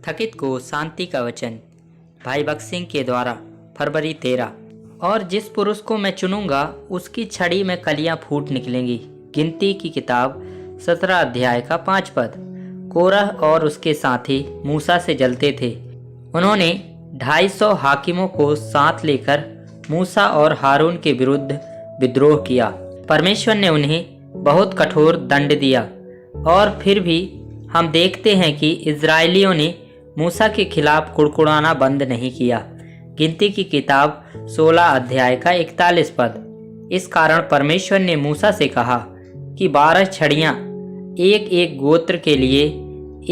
थकित को शांति का वचन। भाई भगत सिंह के द्वारा फरवरी 13। और जिस पुरुष को मैं चुनूंगा उसकी छड़ी में कलियां फूट निकलेंगी। गिनती की किताब 17 अध्याय का 5 पद। कोरह और उसके साथी मूसा से जलते थे। उन्होंने 250 हाकिमों को साथ लेकर मूसा और हारून के विरुद्ध विद्रोह किया। परमेश्वर ने उन्हें बहुत कठोर दंड दिया और फिर भी हम देखते हैं कि इजरायलियों ने मूसा के खिलाफ कुड़कुड़ाना बंद नहीं किया। गिनती की किताब 16 अध्याय का 41 पद। इस कारण परमेश्वर ने मूसा से कहा कि 12 छड़ियां एक एक गोत्र के लिए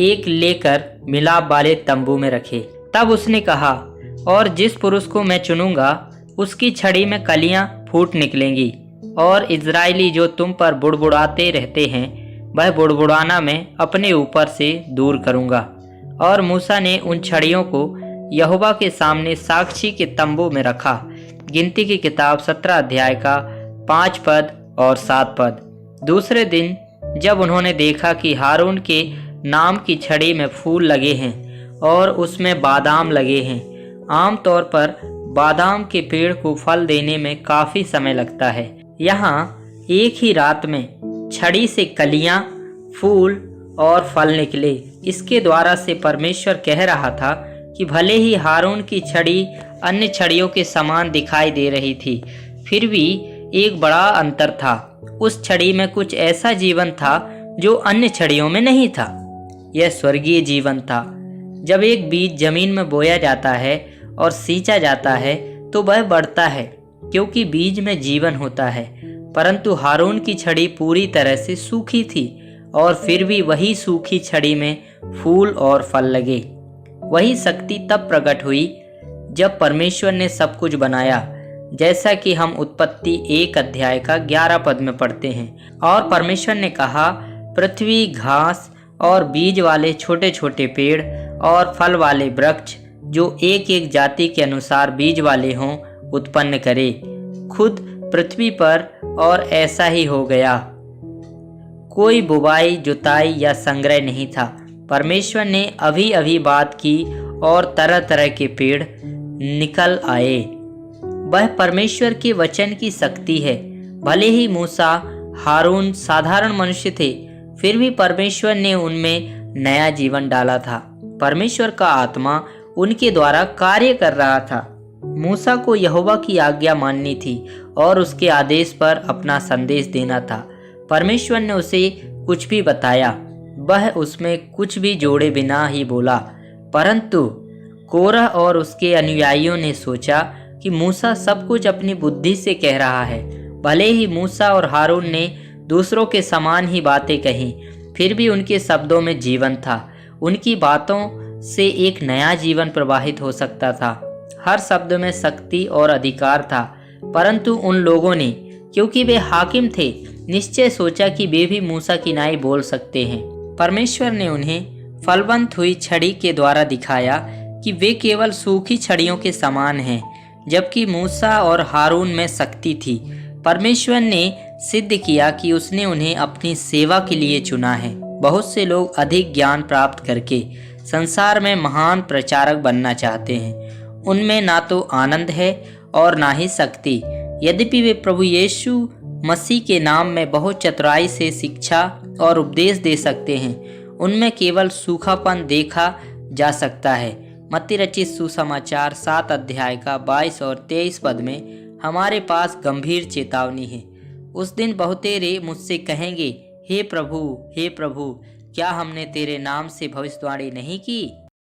एक लेकर मिलाप वाले तंबू में रखे। तब उसने कहा, और जिस पुरुष को मैं चुनूंगा उसकी छड़ी में कलियां फूट निकलेंगी, और इजरायली जो तुम पर बुड़बुड़ाते रहते हैं वह बुड़बुड़ाना मैं अपने ऊपर से दूर करूंगा। और मूसा ने उन छड़ियों को यहोवा के सामने साक्षी के तंबू में रखा। गिनती की किताब 17 अध्याय का 5 पद और 7 पद। दूसरे दिन जब उन्होंने देखा कि हारून के नाम की छड़ी में फूल लगे हैं और उसमें बादाम लगे हैं। आमतौर पर बादाम के पेड़ को फल देने में काफी समय लगता है। यहाँ एक ही रात में छड़ी से कलियां, फूल और फल निकले। इसके द्वारा से परमेश्वर कह रहा था कि भले ही हारून की छड़ी अन्य छड़ियों के समान दिखाई दे रही थी, फिर भी एक बड़ा अंतर था। उस छड़ी में कुछ ऐसा जीवन था जो अन्य छड़ियों में नहीं था। यह स्वर्गीय जीवन था। जब एक बीज जमीन में बोया जाता है और सींचा जाता है तो वह बढ़ता है, क्योंकि बीज में जीवन होता है। परंतु हारून की छड़ी पूरी तरह से सूखी थी, और फिर भी वही सूखी छड़ी में फूल और फल लगे। वही शक्ति तब प्रकट हुई जब परमेश्वर ने सब कुछ बनाया, जैसा कि हम उत्पत्ति 1 अध्याय का 11 पद में पढ़ते हैं। और परमेश्वर ने कहा, पृथ्वी घास और बीज वाले छोटे छोटे पेड़ और फल वाले वृक्ष जो एक एक जाति के अनुसार बीज वाले हों उत्पन्न करे खुद पृथ्वी पर, और ऐसा ही हो गया। कोई बुवाई, जुताई या संग्रह नहीं था। परमेश्वर ने अभी अभी बात की और तरह तरह के पेड़ निकल आए। वह परमेश्वर के वचन की शक्ति है। भले ही मूसा, हारून साधारण मनुष्य थे, फिर भी परमेश्वर ने उनमें नया जीवन डाला था। परमेश्वर का आत्मा उनके द्वारा कार्य कर रहा था। मूसा को यहोवा की आज्ञा माननी थी और उसके आदेश पर अपना संदेश देना था। परमेश्वर ने उसे कुछ भी बताया, वह उसमें कुछ भी जोड़े बिना ही बोला। परंतु कोरह और उसके अनुयायियों ने सोचा कि मूसा सब कुछ अपनी बुद्धि से कह रहा है। भले ही मूसा और हारून ने दूसरों के समान ही बातें कहीं, फिर भी उनके शब्दों में जीवन था। उनकी बातों से एक नया जीवन प्रवाहित हो सकता था। हर शब्द में शक्ति और अधिकार था। परंतु उन लोगों ने, क्योंकि वे हाकिम थे, निश्चय सोचा कि वे भी मूसा की नाई बोल सकते हैं। परमेश्वर ने उन्हें फलवंत हुई छड़ी के द्वारा दिखाया कि वे केवल सूखी छड़ियों के समान हैं, जबकि मूसा और हारून में शक्ति थी। परमेश्वर ने सिद्ध किया कि उसने उन्हें अपनी सेवा के लिए चुना है। बहुत से लोग अधिक ज्ञान प्राप्त करके संसार में महान प्रचारक बनना चाहते हैं। उनमें ना तो आनंद है और ना ही शक्ति। यद्यपि वे प्रभु यीशु मसीह के नाम में बहुत चतुराई से शिक्षा और उपदेश दे सकते हैं, उनमें केवल सूखापन देखा जा सकता है। मत्ती रचित सुसमाचार 7 अध्याय का 22 और 23 पद में हमारे पास गंभीर चेतावनी है। उस दिन बहुतेरे मुझसे कहेंगे, हे प्रभु, क्या हमने तेरे नाम से भविष्यवाणी नहीं की?